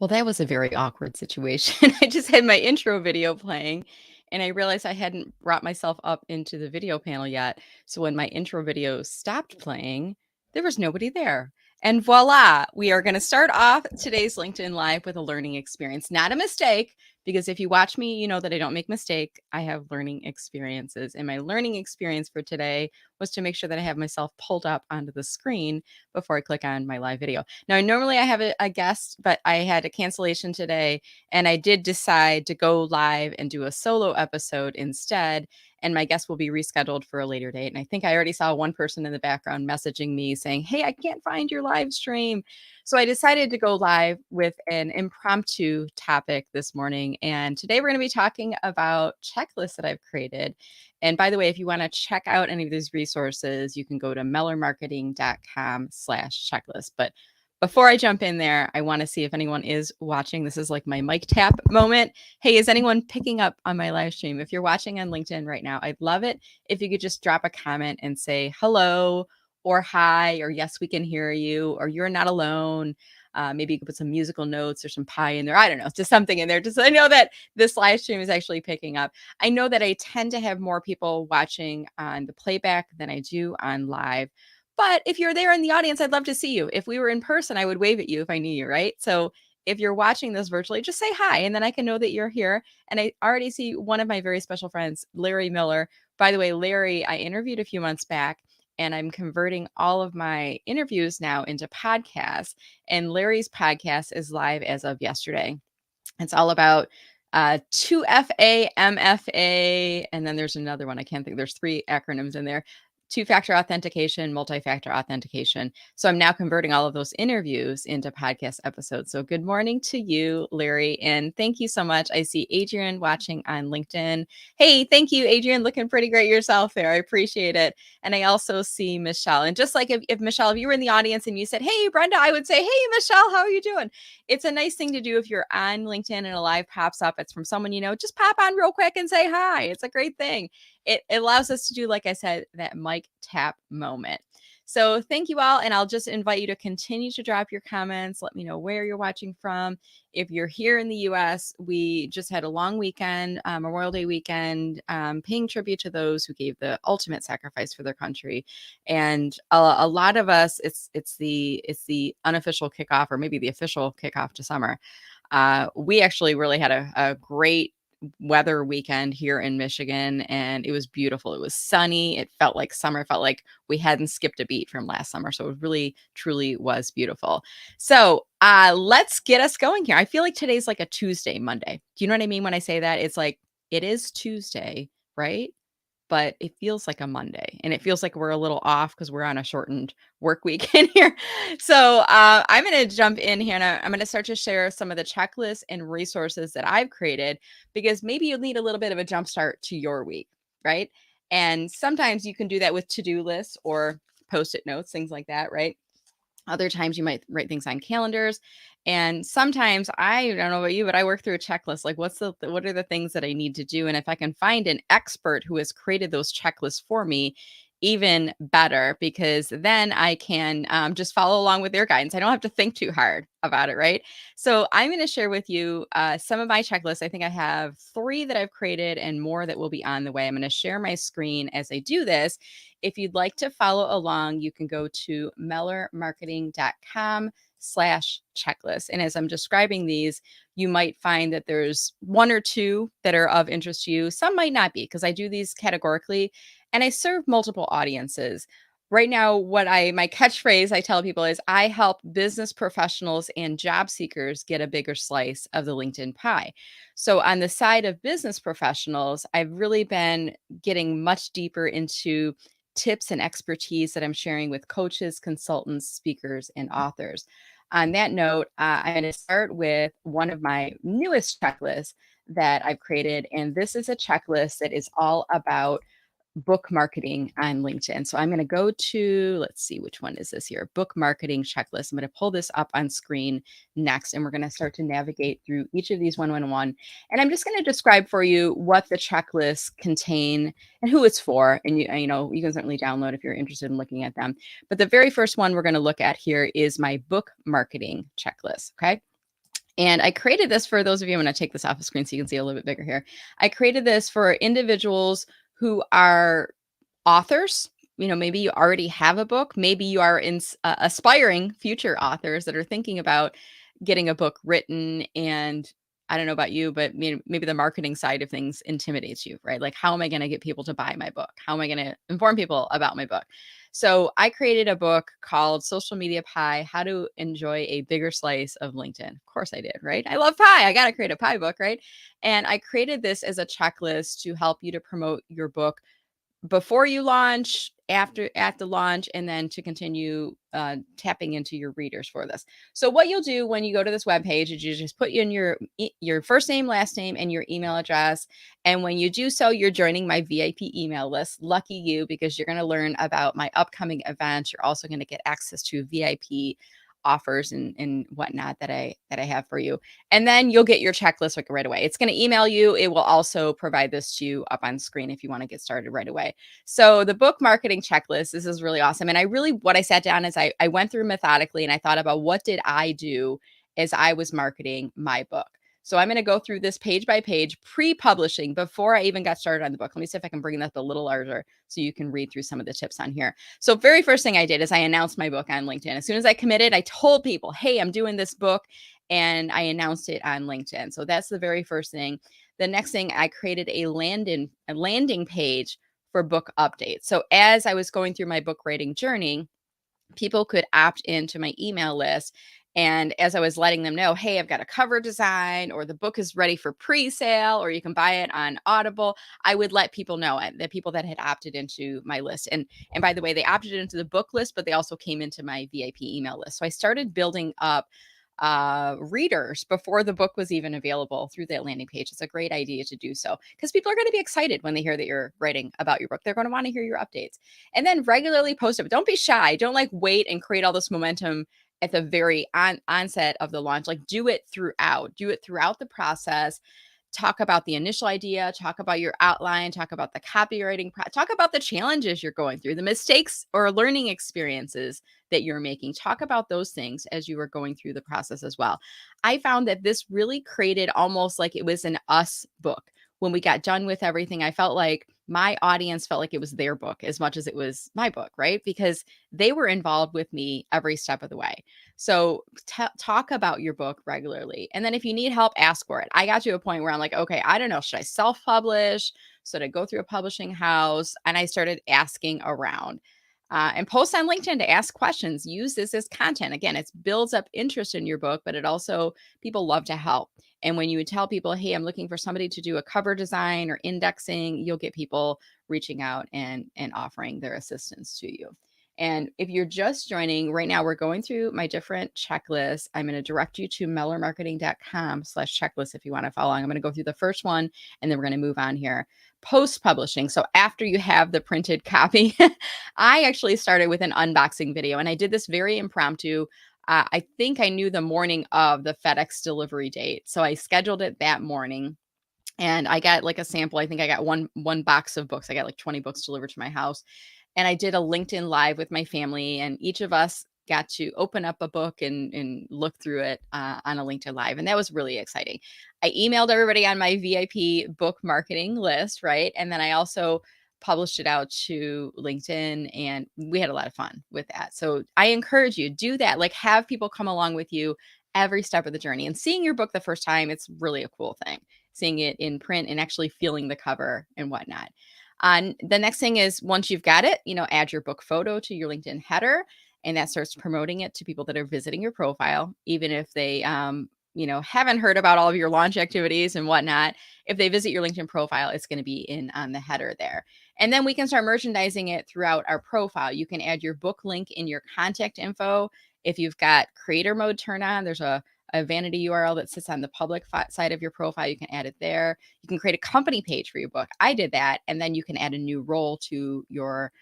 Well, that was a very awkward situation. I just had my intro video playing and I realized I hadn't brought myself up into the video panel yet. So when my intro video stopped playing, there was nobody there. And voila, we are going to start off today's LinkedIn Live with a learning experience. Not a mistake, because if you watch me, you know that I don't make mistake. I have learning experiences. And my learning experience for today was to make sure that I have myself pulled up onto the screen before I click on my live video. Now, normally I have a guest, but I had a cancellation today, and I did decide to go live and do a solo episode instead. And my guest will be rescheduled for a later date. And I think I already saw one person in the background messaging me saying, "Hey, I can't find your live stream." So I decided to go live with an impromptu topic this morning. And today we're going to be talking about checklists that I've created. And by the way, if you want to check out any of these resources, you can go to mellermarketing.com/checklist. But before I jump in there, I want to see if anyone is watching. This is like my mic tap moment. Hey, is anyone picking up on my live stream? If you're watching on LinkedIn right now, I'd love it if you could just drop a comment and say hello or hi, or yes, we can hear you, or you're not alone. Maybe you could put some musical notes or some pie in there. I don't know, just something in there. Just I know that this live stream is actually picking up. I know that I tend to have more people watching on the playback than I do on live. But if you're there in the audience, I'd love to see you. If we were in person, I would wave at you if I knew you, right? So if you're watching this virtually, just say hi, and then I can know that you're here. And I already see one of my very special friends, Larry Miller. By the way, Larry, I interviewed a few months back, and I'm converting all of my interviews now into podcasts. And Larry's podcast is live as of yesterday. It's all about 2FA, MFA, and then there's another one. I can't think. There's three acronyms in there. Two-factor authentication, multi-factor authentication. So I'm now converting all of those interviews into podcast episodes. So good morning to you, Larry, and thank you so much. I see Adrian watching on LinkedIn. Hey, thank you, Adrian. Looking pretty great yourself there. I appreciate it. And I also see Michelle. And just like if Michelle, if you were in the audience and you said, "Hey, Brenda," I would say, "Hey, Michelle, how are you doing?" It's a nice thing to do if you're on LinkedIn and a live pops up. It's from someone you know. Just pop on real quick and say hi. It's a great thing. It allows us to do, like I said, that mic tap moment. So thank you all. And I'll just invite you to continue to drop your comments. Let me know where you're watching from. If you're here in the US, we just had a long weekend, Memorial Day weekend, paying tribute to those who gave the ultimate sacrifice for their country. And a lot of us, it's the unofficial kickoff, or maybe the official kickoff to summer. We actually really had a great weather weekend here in Michigan, and it was beautiful. It was sunny. It felt like summer. It felt like we hadn't skipped a beat from last summer. So it really, truly was beautiful. So let's get us going here. I feel like today's like a Tuesday, Monday. Do you know what I mean when I say that? It's like, it is Tuesday, right? But it feels like a Monday, and it feels like we're a little off because we're on a shortened work week in here. So I'm going to jump in here, and I'm going to start to share some of the checklists and resources that I've created, because maybe you'll need a little bit of a jump start to your week, right? And sometimes you can do that with to-do lists or post-it notes, things like that, right? Other times you might write things on calendars. And sometimes I don't know about you, but I work through a checklist. Like what are the things that I need to do? And if I can find an expert who has created those checklists for me, even better, because then I can just follow along with their guidance. I don't have to think too hard about it, right? So I'm going to share with you some of my checklists. I think I have 3 that I've created and more that will be on the way. I'm going to share my screen as I do this. If you'd like to follow along, you can go to mellermarketing.com/checklist. And as I'm describing these, you might find that there's 1 or 2 that are of interest to you. Some might not be, because I do these categorically and I serve multiple audiences. Right now, my catchphrase I tell people is, I help business professionals and job seekers get a bigger slice of the LinkedIn pie. So on the side of business professionals, I've really been getting much deeper into tips and expertise that I'm sharing with coaches, consultants, speakers, and authors. On that note, I'm going to start with one of my newest checklists that I've created. And this is a checklist that is all about book marketing on LinkedIn. So I'm going to go to, let's see, which one is this here? Book marketing checklist. I'm going to pull this up on screen next, and we're going to start to navigate through each of these one. And I'm just going to describe for you what the checklists contain and who it's for. And you can certainly download if you're interested in looking at them. But the very first one we're going to look at here is my book marketing checklist. Okay. And I created this for those of you, I'm going to take this off the screen so you can see a little bit bigger here. I created this for individuals who are authors. Maybe you already have a book. Maybe you are aspiring future authors that are thinking about getting a book written. And I don't know about you, but maybe the marketing side of things intimidates you, right? Like, how am I going to get people to buy my book? How am I going to inform people about my book? So I created a book called Social Media Pie: How to Enjoy a Bigger Slice of LinkedIn. Of course I did, right? I love pie. I got to create a pie book, right? And I created this as a checklist to help you to promote your book before you launch, at the launch, and then to continue tapping into your readers for this. So what you'll do when you go to this webpage is you just put in your first name, last name, and your email address. And when you do so, you're joining my VIP email list. Lucky you, because you're going to learn about my upcoming events. You're also going to get access to VIP offers and whatnot that I have for you. And then you'll get your checklist like right away. It's going to email you. It will also provide this to you up on screen if you want to get started right away. So the book marketing checklist, this is really awesome. And what I sat down is I went through methodically and I thought about what did I do as I was marketing my book. So I'm going to go through this page by page, pre-publishing, before I even got started on the book. Let me see if I can bring that up a little larger so you can read through some of the tips on here. So very first thing I did is I announced my book on LinkedIn. As soon as I committed, I told people, hey, I'm doing this book, and I announced it on LinkedIn. So that's the very first thing. The next thing, I created a landing page for book updates. So as I was going through my book writing journey, people could opt into my email list. And as I was letting them know, hey, I've got a cover design, or the book is ready for pre-sale, or you can buy it on Audible, I would let people know, the people that had opted into my list. And by the way, they opted into the book list, but they also came into my VIP email list. So I started building up readers before the book was even available through that landing page. It's a great idea to do so, because people are going to be excited when they hear that you're writing about your book. They're going to want to hear your updates. And then regularly post it. Don't be shy. Don't like wait and create all this momentum at the very onset of the launch. Like, do it throughout the process. Talk about the initial idea, talk about your outline, talk about the copywriting, talk about the challenges you're going through, the mistakes or learning experiences that you're making. Talk about those things as you were going through the process as well. I found that this really created almost like it was an us book. When we got done with everything, I felt like my audience felt like it was their book as much as it was my book, right? Because they were involved with me every step of the way. So talk about your book regularly. And then if you need help, ask for it. I got to a point where I'm like, okay, I don't know. Should I self-publish? Should I go through a publishing house? And I started asking around. And post on LinkedIn to ask questions. Use this as content. Again, it builds up interest in your book, but it also, people love to help. And when you tell people, hey, I'm looking for somebody to do a cover design or indexing, you'll get people reaching out and offering their assistance to you. And if you're just joining right now, we're going through my different checklists. I'm going to direct you to mellermarketing.com/checklist if you want to follow along. I'm going to go through the first one, and then we're going to move on here. Post-publishing. So after you have the printed copy, I actually started with an unboxing video, and I did this very impromptu. I think I knew the morning of the FedEx delivery date. So I scheduled it that morning, and I got like a sample. I think I got one box of books. I got like 20 books delivered to my house. And I did a LinkedIn Live with my family, and each of us got to open up a book and look through it on a LinkedIn Live. And that was really exciting. I emailed everybody on my VIP book marketing list, right? And then I also published it out to LinkedIn, and we had a lot of fun with that. So I encourage you, do that. Like, have people come along with you every step of the journey. And seeing your book the first time, it's really a cool thing. Seeing it in print and actually feeling the cover and whatnot. The next thing is, once you've got it, add your book photo to your LinkedIn header, and that starts promoting it to people that are visiting your profile, even if they, haven't heard about all of your launch activities and whatnot. If they visit your LinkedIn profile, it's going to be in on the header there. And then we can start merchandising it throughout our profile. You can add your book link in your contact info. If you've got creator mode turned on, there's a vanity URL that sits on the public side of your profile. You can add it there. You can create a company page for your book. I did that. And then you can add a new role to your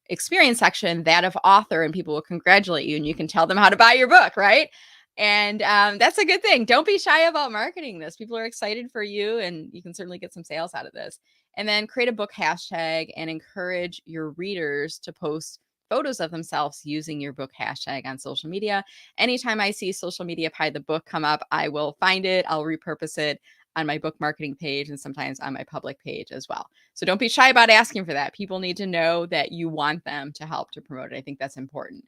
experience section, that of author, and people will congratulate you, and you can tell them how to buy your book, right? And that's a good thing. Don't be shy about marketing this. People are excited for you, and you can certainly get some sales out of this. And then create a book hashtag and encourage your readers to post photos of themselves using your book hashtag on social media. Anytime I see social media pie the book come up, I will find it, I'll repurpose it on my book marketing page and sometimes on my public page as well. So don't be shy about asking for that. People need to know that you want them to help to promote it. I think that's important.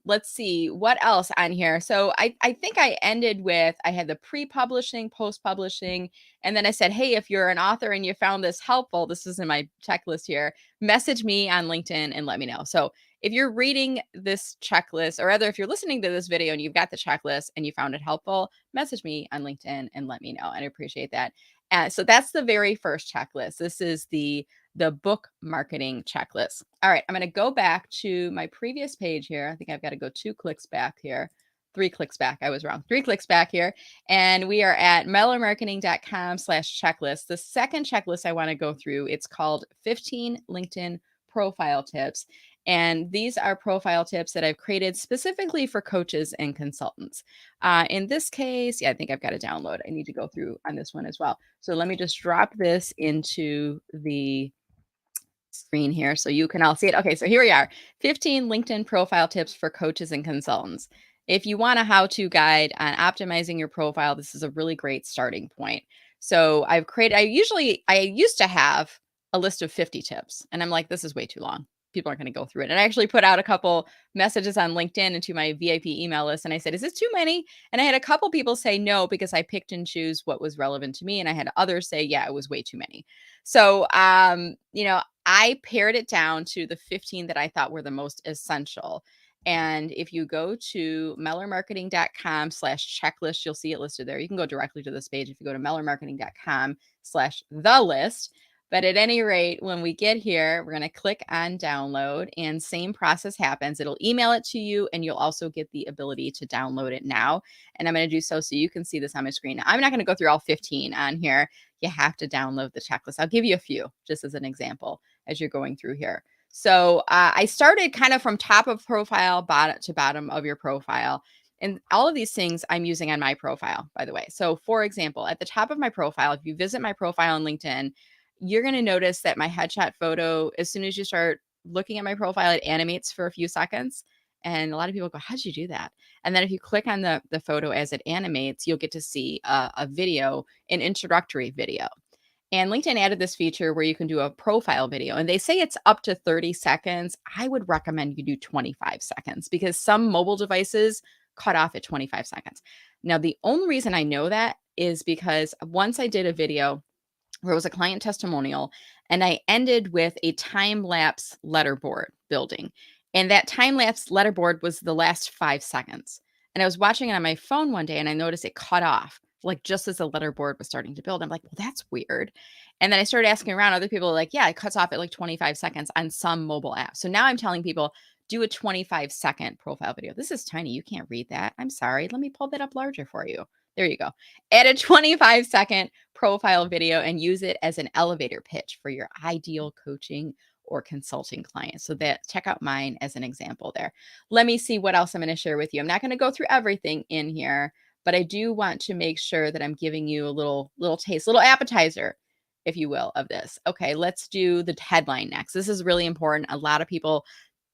Let's see what else on here. So I think I ended with, I had the pre-publishing, post-publishing, and then I said, hey, if you're an author and you found this helpful, this is in my checklist here, message me on LinkedIn and let me know. So if you're reading this checklist, or rather, if you're listening to this video and you've got the checklist and you found it helpful, message me on LinkedIn and let me know. And I appreciate that. So that's the very first checklist. This is the book marketing checklist. All right, I'm going to go back to my previous page here. I think I've got to go 2 clicks back here. 3 clicks back. I was wrong. 3 clicks back here. And we are at mellomarketing.com/checklist. The second checklist I want to go through, it's called 15 LinkedIn profile tips. And these are profile tips that I've created specifically for coaches and consultants. In this case, yeah, I think I've got to download. I need to go through on this one as well. So let me just drop this into the screen here so you can all see it. Okay, so here we are. 15 LinkedIn profile tips for coaches and consultants. If you want a how-to guide on optimizing your profile, this is a really great starting point. So I used to have a list of 50 tips, and I'm like, this is way too long. People aren't going to go through it. And I actually put out a couple messages on LinkedIn into my VIP email list. And I said, is this too many? And I had a couple people say no, because I picked and choose what was relevant to me. And I had others say, yeah, it was way too many. So, I pared it down to the 15 that I thought were the most essential. And if you go to mellermarketing.com/checklist, you'll see it listed there. You can go directly to this page if you go to mellermarketing.com/the list. But at any rate, when we get here, we're going to click on download and same process happens. It'll email it to you and you'll also get the ability to download it now. And I'm going to do so you can see this on my screen. Now, I'm not going to go through all 15 on here. You have to download the checklist. I'll give you a few just as an example as you're going through here. So I started kind of from top of profile, bottom to bottom of your profile. And all of these things I'm using on my profile, by the way. So for example, at the top of my profile, if you visit my profile on LinkedIn, you're going to notice that my headshot photo, as soon as you start looking at my profile, it animates for a few seconds. And a lot of people go, how'd you do that? And then if you click on the photo as it animates, you'll get to see a video, an introductory video. And LinkedIn added this feature where you can do a profile video, and they say it's up to 30 seconds. I would recommend you do 25 seconds because some mobile devices cut off at 25 seconds. Now, the only reason I know that is because once I did a video where it was a client testimonial, and I ended with a time-lapse letterboard building. And that time-lapse letterboard was the last 5 seconds. And I was watching it on my phone one day, and I noticed it cut off, like, just as the letterboard was starting to build. I'm like, well, that's weird. And then I started asking around. Other people were like, yeah, it cuts off at like 25 seconds on some mobile apps. So now I'm telling people, do a 25-second profile video. This is tiny. You can't read that. I'm sorry. Let me pull that up larger for you. There you go. Add a 25-second profile video and use it as an elevator pitch for your ideal coaching or consulting client. So that check out mine as an example there. Let me see what else I'm going to share with you. I'm not going to go through everything in here, but I do want to make sure that I'm giving you a little taste, little appetizer, if you will, of this. Okay, let's do the headline next. This is really important. A lot of people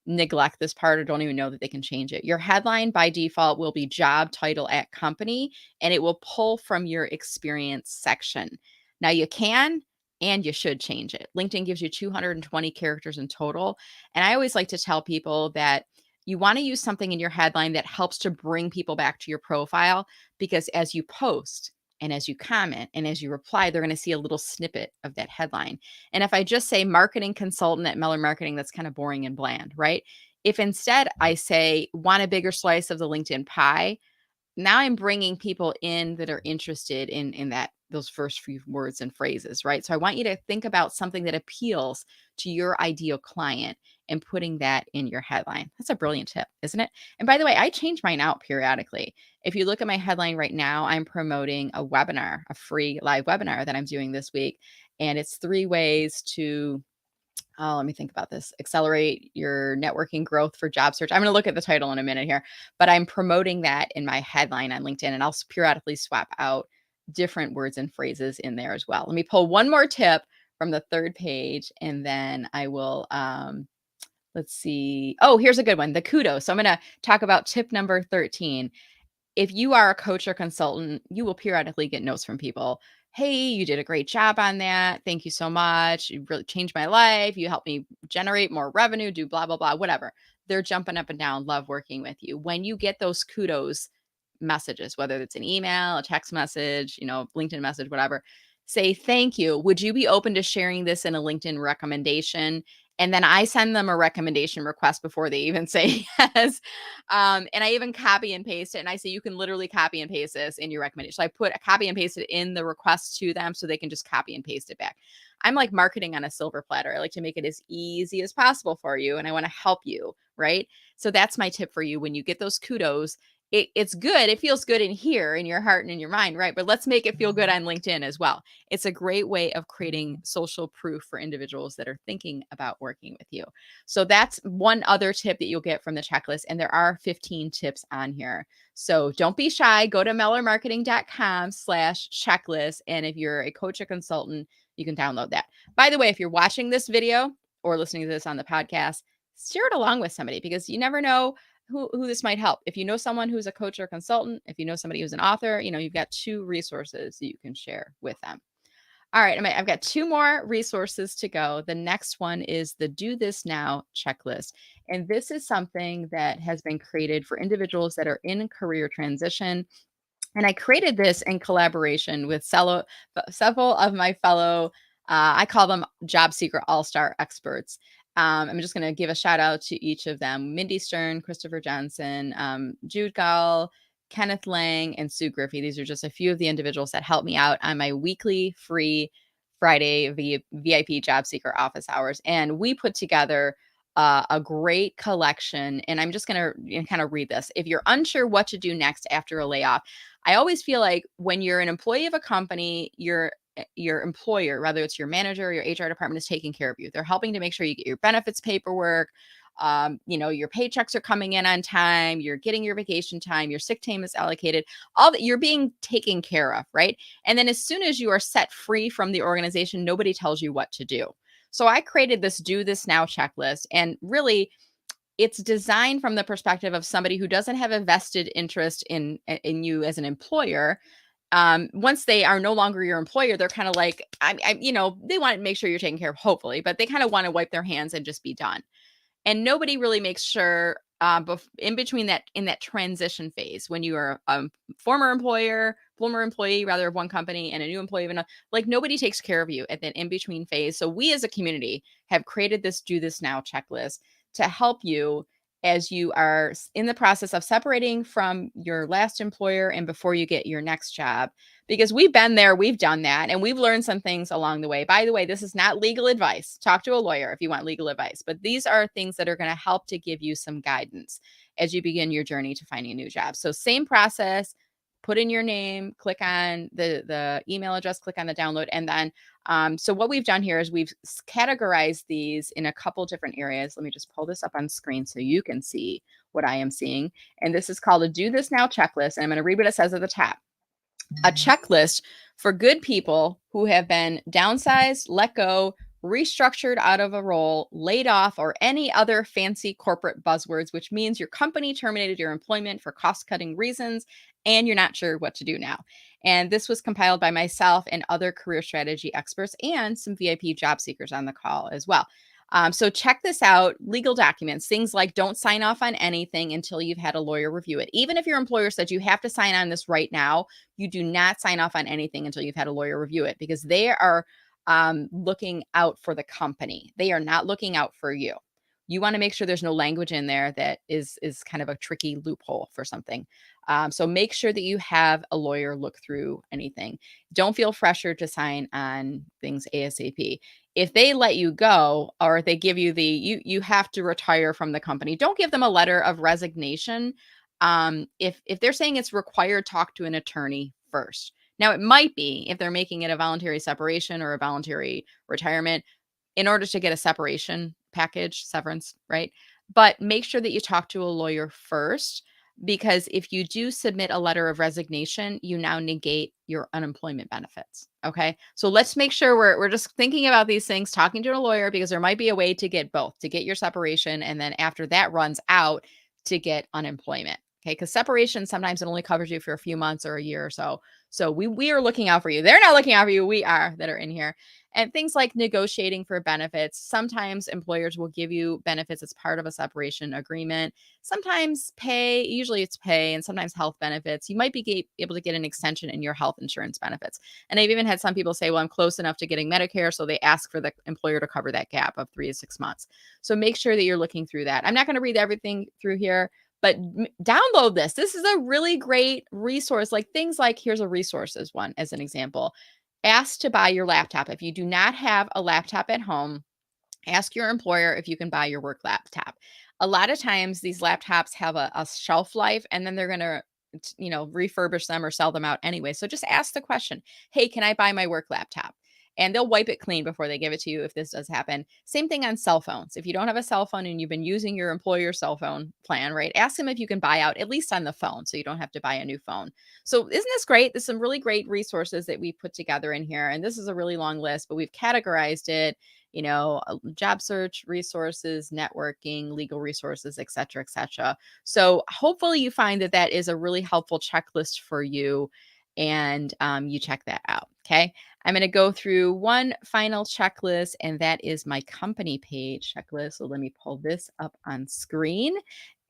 neglect this part or don't even know that they can change it. Your headline by default will be job title at company, and it will pull from your experience section. Now you can and you should change it. LinkedIn gives you 220 characters in total. And I always like to tell people that you want to use something in your headline that helps to bring people back to your profile, because as you post and as you comment and as you reply, they're going to see a little snippet of that headline. And if I just say marketing consultant at Meller Marketing, that's kind of boring and bland, right? If instead I say, want a bigger slice of the LinkedIn pie, now I'm bringing people in that are interested in those first few words and phrases, right? So I want you to think about something that appeals to your ideal client and putting that in your headline. That's a brilliant tip, isn't it? And by the way, I change mine out periodically. If you look at my headline right now, I'm promoting a webinar, a free live webinar that I'm doing this week. And it's 3 ways to let me think about this. Accelerate your networking growth for job search. I'm going to look at the title in a minute here, but I'm promoting that in my headline on LinkedIn, and I'll periodically swap out different words and phrases in there as well. Let me pull one more tip from the 3rd page, and then I will Let's see. Oh, here's a good one. The kudos. So I'm going to talk about tip number 13. If you are a coach or consultant, you will periodically get notes from people. Hey, you did a great job on that. Thank you so much. You really changed my life. You helped me generate more revenue, do blah, blah, blah, whatever. They're jumping up and down, love working with you. When you get those kudos messages, whether it's an email, a text message, LinkedIn message, whatever, say, thank you. Would you be open to sharing this in a LinkedIn recommendation? And then I send them a recommendation request before they even say yes. And I even copy and paste it. And I say, you can literally copy and paste this in your recommendation. So I put a copy and paste it in the request to them so they can just copy and paste it back. I'm like marketing on a silver platter. I like to make it as easy as possible for you. And I want to help you. Right. So that's my tip for you. When you get those kudos, it's good. It feels good in here in your heart and in your mind, right? But let's make it feel good on LinkedIn as well. It's a great way of creating social proof for individuals that are thinking about working with you. So that's one other tip that you'll get from the checklist. And there are 15 tips on here. So don't be shy. Go to mellermarketing.com/checklist. And if you're a coach or consultant, you can download that. By the way, if you're watching this video or listening to this on the podcast, share it along with somebody because you never know who this might help. If you know someone who's a coach or consultant, if you know somebody who's an author, you've got 2 resources that you can share with them. All right, I've got 2 more resources to go. The next one is the Do This Now checklist. And this is something that has been created for individuals that are in career transition. And I created this in collaboration with several of my fellow, I call them job seeker all-star experts. I'm just going to give a shout out to each of them: Mindy Stern, Christopher Johnson, Jude Gall, Kenneth Lang, and Sue Griffey. These are just a few of the individuals that help me out on my weekly free Friday VIP job seeker office hours. And we put together a great collection. And I'm just going to kind of read this. If you're unsure what to do next after a layoff, I always feel like when you're an employee of a company, your employer, whether it's your manager or your HR department, is taking care of you. They're helping to make sure you get your benefits paperwork. Your paychecks are coming in on time. You're getting your vacation time. Your sick time is allocated. All that, you're being taken care of, right? And then as soon as you are set free from the organization, nobody tells you what to do. So I created this Do This Now checklist, and really, it's designed from the perspective of somebody who doesn't have a vested interest in you as an employer. Once they are no longer your employer, they're kind of like, they want to make sure you're taken care of, hopefully, but they kind of want to wipe their hands and just be done. And nobody really makes sure in between that, in that transition phase, when you are a former employee rather, of one company, and a new employee of another, like, nobody takes care of you at that in between phase. So we as a community have created this Do This Now checklist to help you as you are in the process of separating from your last employer and before you get your next job. Because we've been there, we've done that, and we've learned some things along the way. By the way, this is not legal advice. Talk to a lawyer if you want legal advice, but these are things that are going to help to give you some guidance as you begin your journey to finding a new job. So same process, put in your name, click on the email address, click on the download. And then, so what we've done here is we've categorized these in a couple different areas. Let me just pull this up on screen so you can see what I am seeing. And this is called a Do This Now checklist. And I'm going to read what it says at the top. A checklist for good people who have been downsized, let go, restructured out of a role, laid off, or any other fancy corporate buzzwords, which means your company terminated your employment for cost-cutting reasons and you're not sure what to do now. And this was compiled by myself and other career strategy experts and some VIP job seekers on the call as well. So check this out. Legal documents, things like don't sign off on anything until you've had a lawyer review it. Even if your employer said you have to sign on this right now, you do not sign off on anything until you've had a lawyer review it, because they are looking out for the company. They are not looking out for you. You want to make sure there's no language in there that is kind of a tricky loophole for something. So make sure that you have a lawyer look through anything. Don't feel pressured to sign on things ASAP. If they let you go, or they give you you have to retire from the company, don't give them a letter of resignation. If they're saying it's required, talk to an attorney first. Now, it might be if they're making it a voluntary separation or a voluntary retirement, in order to get a separation package, severance, right? But make sure that you talk to a lawyer first. because if you do submit a letter of resignation, you now negate your unemployment benefits. Okay. So let's make sure we're just thinking about these things, talking to a lawyer, because there might be a way to get both, to get your separation. And then after that runs out, to get unemployment. Okay. Because separation sometimes it only covers you for a few months or a year or so. So we are looking out for you. They're not looking out for you. We are, that are in here. And things like negotiating for benefits. Sometimes employers will give you benefits as part of a separation agreement. Sometimes pay, usually it's pay, and sometimes health benefits. You might be able to get an extension in your health insurance benefits. And I've even had some people say, well, I'm close enough to getting Medicare. So they ask for the employer to cover that gap of 3 to 6 months. So make sure that you're looking through that. I'm not going to read everything through here, but download this. This is a really great resource. Like things like, here's a resources one as an example. Ask to buy your laptop. If you do not have a laptop at home, ask your employer if you can buy your work laptop. A lot of times these laptops have a shelf life, and then they're going to refurbish them or sell them out anyway. So just ask the question, hey, can I buy my work laptop? And they'll wipe it clean before they give it to you if this does happen. Same thing on cell phones. If you don't have a cell phone and you've been using your employer's cell phone plan, right? Ask them if you can buy out at least on the phone so you don't have to buy a new phone. So isn't this great? There's some really great resources that we put together in here. And this is a really long list, but we've categorized it, job search resources, networking, legal resources, et cetera, et cetera. So hopefully you find that that is a really helpful checklist for you, and you check that out. Okay. I'm going to go through one final checklist, and that is my company page checklist. So let me pull this up on screen,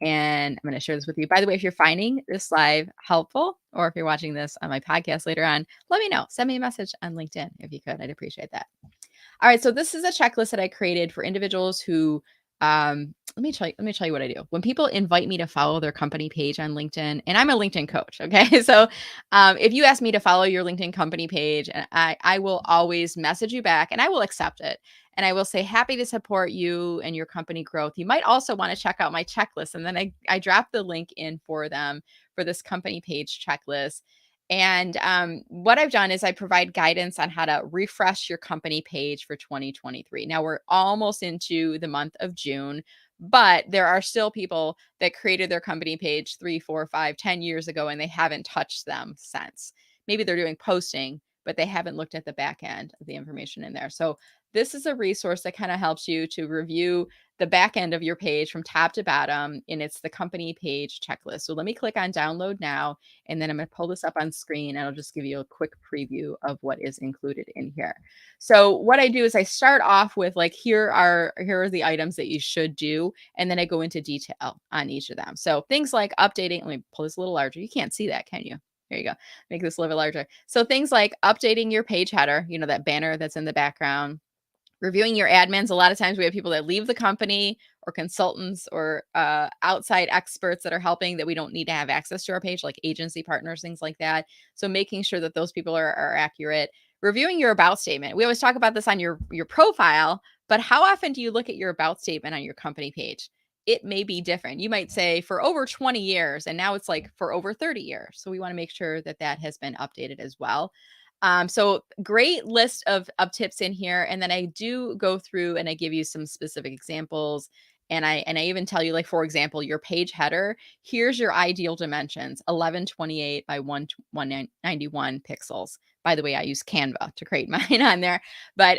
and I'm going to share this with you. By the way, if you're finding this live helpful, or if you're watching this on my podcast later on, let me know. Send me a message on LinkedIn if you could. I'd appreciate that. All right, so this is a checklist that I created for individuals who let me tell you what I do. When people invite me to follow their company page on LinkedIn, and I'm a LinkedIn coach, okay? So, if you ask me to follow your LinkedIn company page, and I will always message you back, and I will accept it. And I will say, happy to support you and your company growth. You might also want to check out my checklist. And then I drop the link in for them for this company page checklist. And what I've done is I provide guidance on how to refresh your company page for 2023. Now we're almost into the month of June, but there are still people that created their company page 3, 4, 5, 10 years ago, and they haven't touched them since. Maybe they're doing posting, but they haven't looked at the back end of the information in there. So this is a resource that kind of helps you to review the back end of your page from top to bottom, and it's the company page checklist. So let me click on download now, and then I'm going to pull this up on screen, and I'll just give you a quick preview of what is included in here. So what I do is I start off with like, here are the items that you should do. And then I go into detail on each of them. So things like updating, let me pull this a little larger. You can't see that, can you? There you go. Make this a little bit larger. So things like updating your page header, that banner that's in the background, reviewing your admins. A lot of times we have people that leave the company, or consultants, or outside experts that are helping, that we don't need to have access to our page, like agency partners, things like that. So making sure that those people are accurate. Reviewing your about statement. We always talk about this on your profile, but how often do you look at your about statement on your company page? It may be different. You might say for over 20 years, and now it's like for over 30 years. So we want to make sure that that has been updated as well. So great list of tips in here. And then I do go through and I give you some specific examples. And I even tell you, like, for example, your page header, here's your ideal dimensions, 1128 by 191 pixels. By the way, I use Canva to create mine on there. But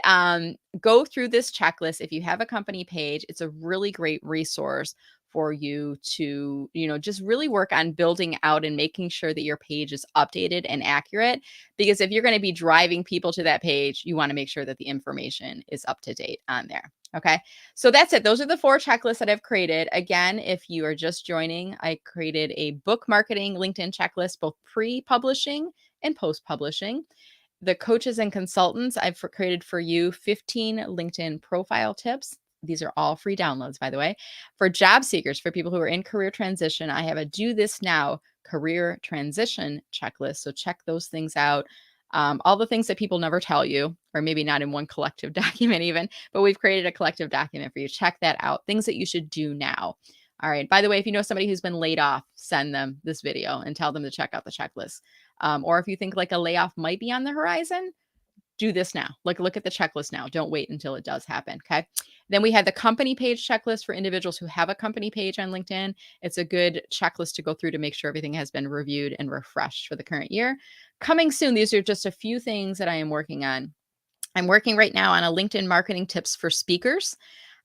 go through this checklist. If you have a company page, it's a really great resource for you to, just really work on building out and making sure that your page is updated and accurate. Because if you're going to be driving people to that page, you want to make sure that the information is up to date on there. Okay. So that's it. Those are the 4 checklists that I've created. Again, if you are just joining, I created a book marketing LinkedIn checklist, both pre-publishing and post-publishing. The coaches and consultants, I've created for you 15 LinkedIn profile tips. These are all free downloads, by the way. For job seekers, for people who are in career transition, I have a Do This Now career transition checklist. So check those things out. All the things that people never tell you, or maybe not in one collective document even, but we've created a collective document for you. Check that out. Things that you should do now. All right. By the way, if you know somebody who's been laid off, send them this video and tell them to check out the checklist. Or if you think like a layoff might be on the horizon, do this now. Like, look at the checklist now. Don't wait until it does happen. Okay. Then we have the company page checklist for individuals who have a company page on LinkedIn. It's a good checklist to go through to make sure everything has been reviewed and refreshed for the current year. Coming soon, these are just a few things that I am working on. I'm working right now on a LinkedIn marketing tips for speakers.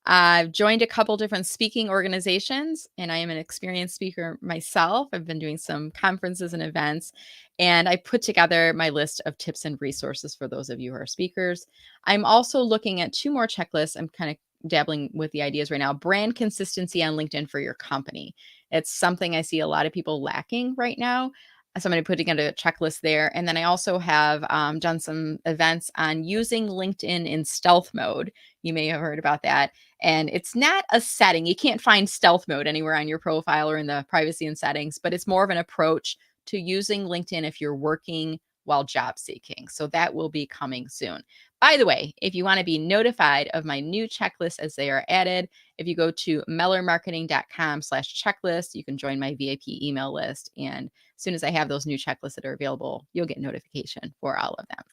I've joined a couple different speaking organizations, and I am an experienced speaker myself. I've been doing some conferences and events, and I put together my list of tips and resources for those of you who are speakers. I'm also looking at 2 more checklists. I'm kind of dabbling with the ideas right now. Brand consistency on LinkedIn for your company. It's something I see a lot of people lacking right now. So I'm going to put together a checklist there. And then I also have done some events on using LinkedIn in stealth mode. You may have heard about that. And it's not a setting. You can't find stealth mode anywhere on your profile or in the privacy and settings, but it's more of an approach to using LinkedIn if you're working while job seeking. So that will be coming soon. By the way, if you want to be notified of my new checklists as they are added, if you go to mellermarketing.com/checklist, you can join my VIP email list. And as soon as I have those new checklists that are available, you'll get notification for all of them.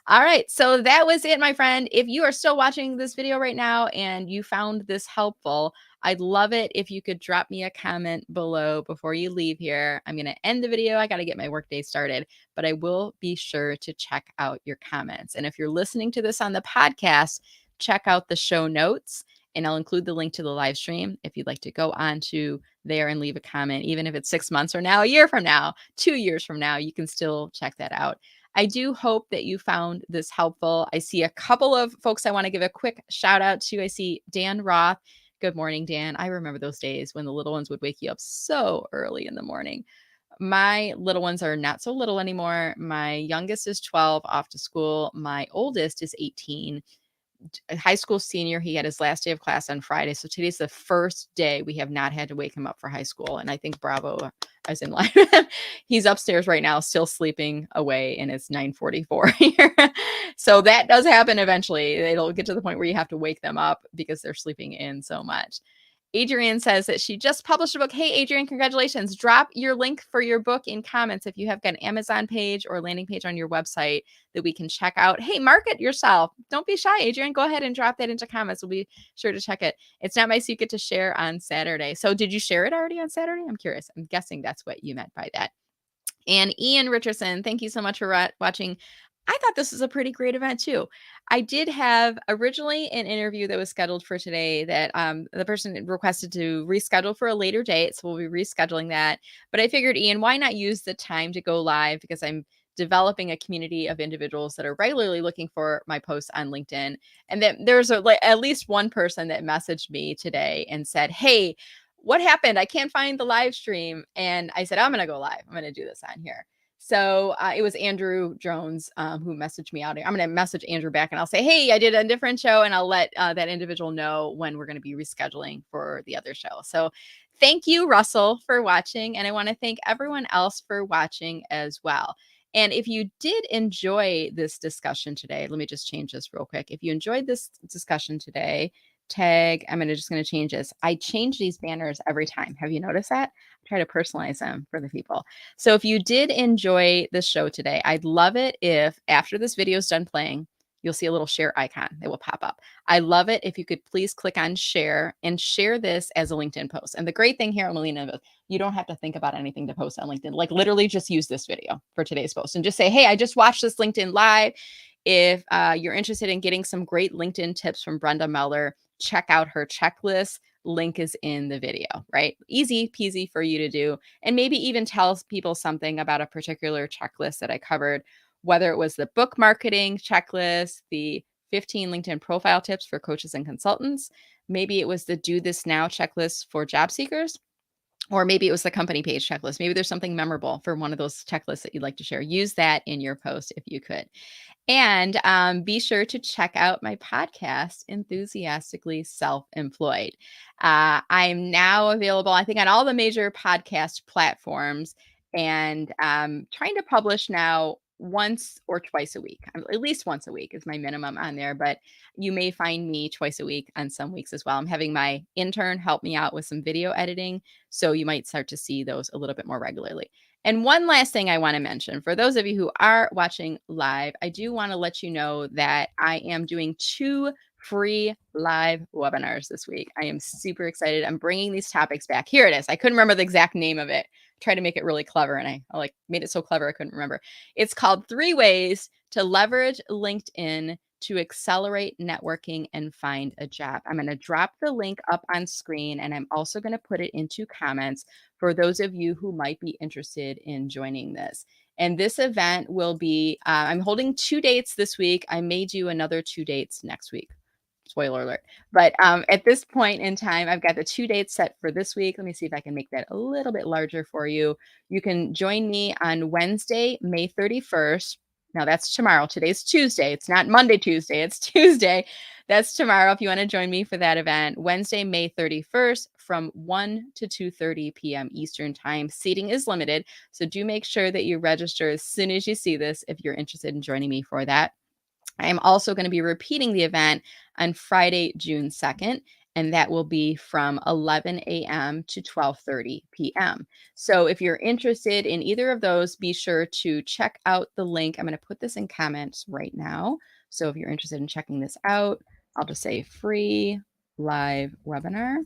All right. So that was it, my friend. If you are still watching this video right now and you found this helpful, I'd love it if you could drop me a comment below before you leave here. I'm going to end the video. I got to get my workday started, but I will be sure to check out your comments. And if you're listening to this on the podcast, check out the show notes, and I'll include the link to the live stream if you'd like to go on to there and leave a comment. Even if it's 6 months from now, a year from now, 2 years from now, you can still check that out. I do hope that you found this helpful. I see a couple of folks I want to give a quick shout out to. I see Dan Roth. Good morning, Dan. I remember those days when the little ones would wake you up so early in the morning. My little ones are not so little anymore. My youngest is 12, off to school. My oldest is 18, a high school senior. He had his last day of class on Friday. So today's the first day we have not had to wake him up for high school. And I think bravo, I was in line. He's upstairs right now, still sleeping away, and it's 9:44 here. So that does happen eventually. It'll get to the point where you have to wake them up because they're sleeping in so much. Adrienne says that she just published a book. Hey, Adrienne, congratulations. Drop your link for your book in comments if you have got an Amazon page or landing page on your website that we can check out. Hey, market yourself. Don't be shy, Adrienne. Go ahead and drop that into comments. We'll be sure to check it. It's not my secret to share on Saturday. So did you share it already on Saturday? I'm curious. I'm guessing that's what you meant by that. And Ian Richardson, thank you so much for watching. I thought this was a pretty great event too. I did have originally an interview that was scheduled for today that the person requested to reschedule for a later date. So we'll be rescheduling that. But I figured, Ian, why not use the time to go live? Because I'm developing a community of individuals that are regularly looking for my posts on LinkedIn. And that there's at least one person that messaged me today and said, hey, what happened? I can't find the live stream. And I said, I'm going to go live. I'm going to do this on here. So it was Andrew Jones who messaged me out. I'm going to message Andrew back and I'll say, hey, I did a different show, and I'll let that individual know when we're going to be rescheduling for the other show. So thank you, Russell, for watching. And I want to thank everyone else for watching as well. And if you did enjoy this discussion today, let me just change this real quick. If you enjoyed this discussion today, tag, I'm just going to change this. I change these banners every time. Have you noticed that? I try to personalize them for the people. So if you did enjoy this show today, I'd love it if after this video is done playing, you'll see a little share icon that will pop up. I love it if you could please click on share and share this as a LinkedIn post. And the great thing here, Melina, you don't have to think about anything to post on LinkedIn. Like literally just use this video for today's post and just say, hey, I just watched this LinkedIn live. If you're interested in getting some great LinkedIn tips from Brenda Meller, check out her checklist. Link is in the video, right? Easy peasy for you to do. And maybe even tell people something about a particular checklist that I covered, whether it was the book marketing checklist, the 15 LinkedIn profile tips for coaches and consultants. Maybe it was the do this now checklist for job seekers. Or maybe it was the company page checklist. Maybe there's something memorable for one of those checklists that you'd like to share. Use that in your post if you could. And be sure to check out my podcast, Enthusiastically Self-Employed. I'm now available, I think, on all the major podcast platforms, and trying to publish now once or twice a week. At least once a week is my minimum on there, but you may find me twice a week on some weeks as well. I'm having my intern help me out with some video editing, so you might start to see those a little bit more regularly. And one last thing I want to mention for those of you who are watching live, I do want to let you know that I am doing 2 free live webinars this week. I am super excited. I'm bringing these topics back. Here it is. I couldn't remember the exact name of it. Try to make it really clever, and I like made it so clever I couldn't remember. It's called 3 Ways to Leverage LinkedIn to Accelerate Networking and Find a Job. I'm going to drop the link up on screen, and I'm also going to put it into comments for those of you who might be interested in joining this. And this event will be, I'm holding 2 dates this week. I may do another 2 dates next week. Spoiler alert. But at this point in time, I've got the 2 dates set for this week. Let me see if I can make that a little bit larger for you. You can join me on Wednesday, May 31st. Now that's tomorrow. Today's Tuesday. It's not Monday, Tuesday. It's Tuesday. That's tomorrow if you want to join me for that event. Wednesday, May 31st from 1 to 2:30 p.m. Eastern Time. Seating is limited, so do make sure that you register as soon as you see this if you're interested in joining me for that. I am also going to be repeating the event on Friday, June 2nd, and that will be from 11 a.m. to 12:30 p.m. So if you're interested in either of those, be sure to check out the link. I'm going to put this in comments right now. So if you're interested in checking this out, I'll just say free live webinar.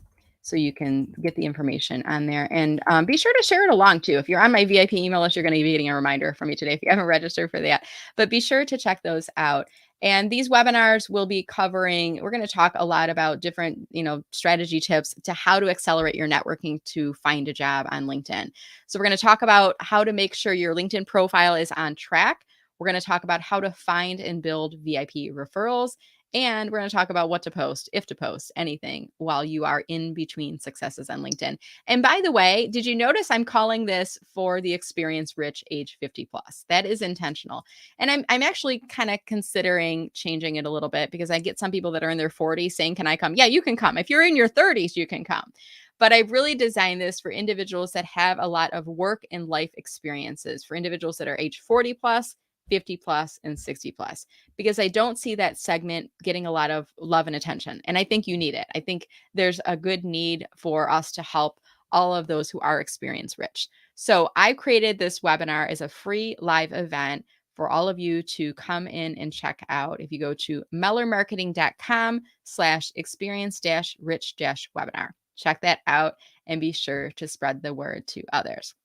So you can get the information on there, and be sure to share it along too. If you're on my VIP email list, you're going to be getting a reminder from me today if you haven't registered for that. But be sure to check those out. And these webinars will be covering, we're going to talk a lot about different, strategy tips to how to accelerate your networking to find a job on LinkedIn. So we're going to talk about how to make sure your LinkedIn profile is on track. We're going to talk about how to find and build VIP referrals. And we're going to talk about what to post, if to post anything while you are in between successes on LinkedIn. And by the way, did you notice I'm calling this for the experience rich age 50 plus? That is intentional. And I'm actually kind of considering changing it a little bit because I get some people that are in their 40s saying, can I come? Yeah, you can come. If you're in your 30s, you can come. But I've really designed this for individuals that have a lot of work and life experiences, for individuals that are age 40 plus, 50 plus, and 60 plus, because I don't see that segment getting a lot of love and attention. And I think you need it. I think there's a good need for us to help all of those who are experience rich. So I created this webinar as a free live event for all of you to come in and check out. If you go to mellermarketing.com/experience-rich-webinar, check that out and be sure to spread the word to others.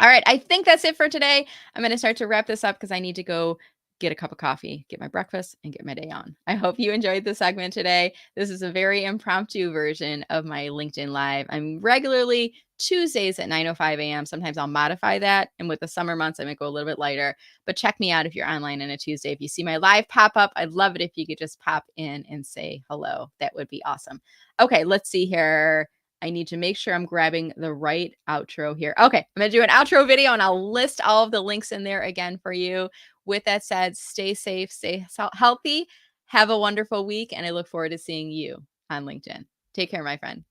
All right, I think that's it for today. I'm going to start to wrap this up because I need to go get a cup of coffee, get my breakfast, and get my day on. I hope you enjoyed the segment today. This is a very impromptu version of my LinkedIn Live. I'm regularly Tuesdays at 9:05 a.m. Sometimes I'll modify that. And with the summer months, I might go a little bit lighter. But check me out if you're online on a Tuesday. If you see my live pop up, I'd love it if you could just pop in and say hello. That would be awesome. Okay, let's see here. I need to make sure I'm grabbing the right outro here. Okay, I'm going to do an outro video and I'll list all of the links in there again for you. With that said, stay safe, stay healthy, have a wonderful week, and I look forward to seeing you on LinkedIn. Take care, my friend.